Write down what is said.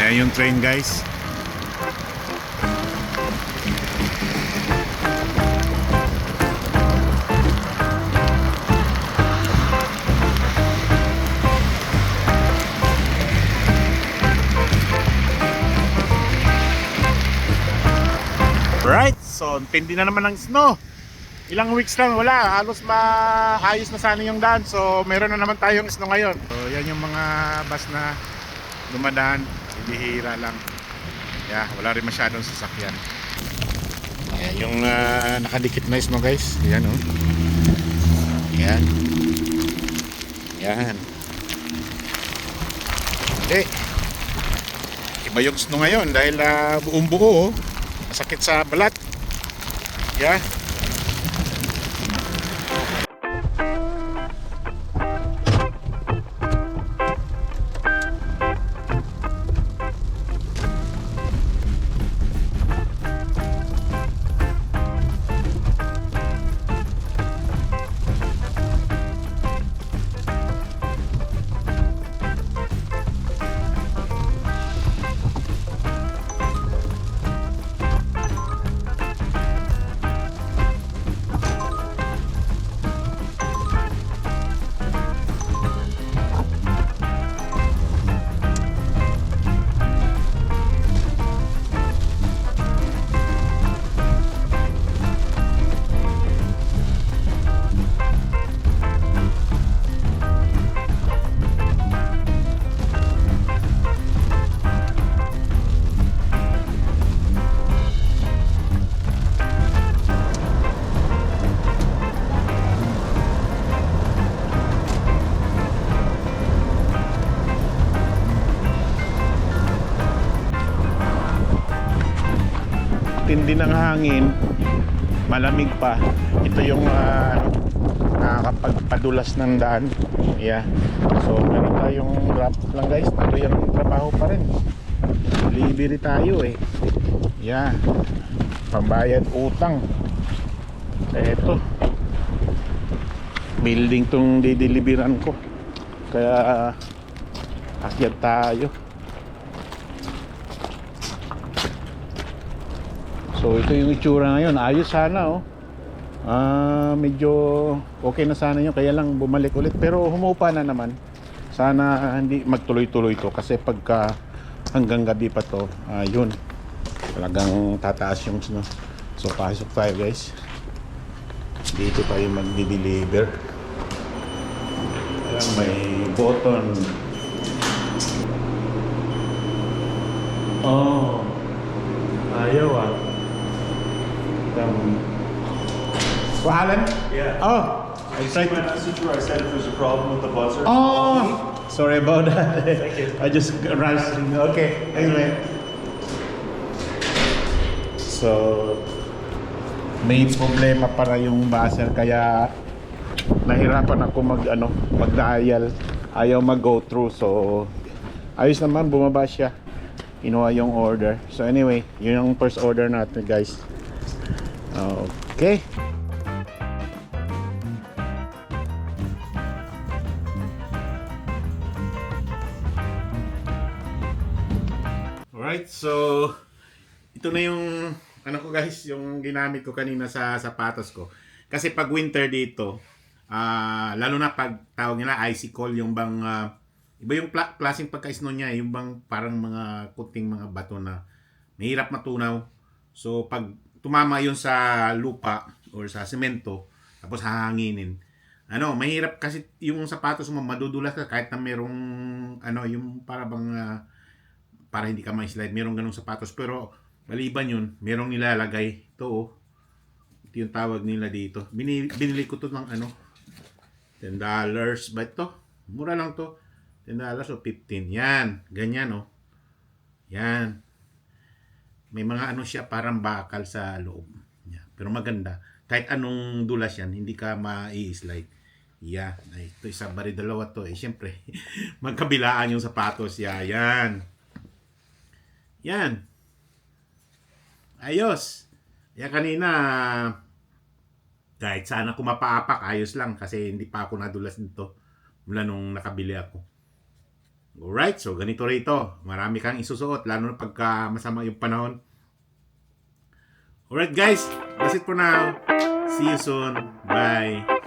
Ayan yung train, guys. Right, so tindi na naman ng snow. Ilang weeks lang, wala, halos maayos na sana yung daan. So meron na naman tayong snow ngayon. So yan yung mga bus na dumadaan, bihira lang. Yeah, wala rin masyadong sasakyan. Ayan yung nakadikit na snow, guys. Ayan, oh. Ayan. Ayan. Okay. Iba yung snow ngayon dahil buong buo, oh. Masakit sa balat. Yeah. Tindi ng hangin, malamig pa. Ito yung nakakapagpadulas ng daan. Yeah. So meron tayong wrap lang, guys. Tuloy ang trabaho pa rin. Delivery tayo eh. Yeah. Pambayad utang. Eto. Building tong dideliveran ko. Kaya akyat tayo. So ito yung itsura ngayon. Ayos sana, oh. Medyo okay na sana yun, kaya lang bumalik ulit. Pero humupa na naman. Sana hindi magtuloy-tuloy to, kasi pagka hanggang gabi pa to, yun, talagang tataas yung snow. So pasok tayo, guys. Dito tayo magdi-deliver. Ayan, may button. Oh, ayaw ah. What happened? Yeah. Oh, I sent my message where I said if there's a problem with the buzzer. Oh, sorry about that. Thank you. I just rushed. Okay, anyway. So, may problema para yung buzzer, kaya nahirapan ako mag-dial. Ayaw mag-go through. So, ayos naman, bumaba siya. Kinuha yung order. So anyway, yun yung first order natin, guys. Okay. Alright, so ito na yung ko, guys, yung ginamit ko kanina sa sapatos ko. Kasi pag winter dito, lalo na pag tawag nila icicle, yung bang iba yung klaseng pagka-snow niya, yung bang parang mga kunting mga bato na mahirap matunaw. So pag tumama yun sa lupa or sa semento, tapos hahanginin, mahirap kasi yung sapatos mo, madudulas ka kahit na merong yung para bang para hindi ka ma-slide, merong ganong sapatos. Pero maliban yun, merong nilalagay ito, oh. Ito yung tawag nila dito. Binili ko to ng $10 ba ito? Mura lang to. $10 o 15. Yan, ganyan, oh. Yan. May mga siya, parang bakal sa loob. Yan. Pero maganda. Kahit anong dulas yan, hindi ka ma-i-slide. Yan. Ay, ito isa bari dalawa to. Siyempre, magkabilaan yung sapatos. Yan. Yan. Ayos. Yan kanina, kahit sana ako mapaapak, ayos lang kasi hindi pa ako nadulas nito mula nung nakabili ako. Alright, so ganito rito. Marami kang isusuot, lalo na pagka masama yung panahon. Alright guys, that's it for now. See you soon. Bye.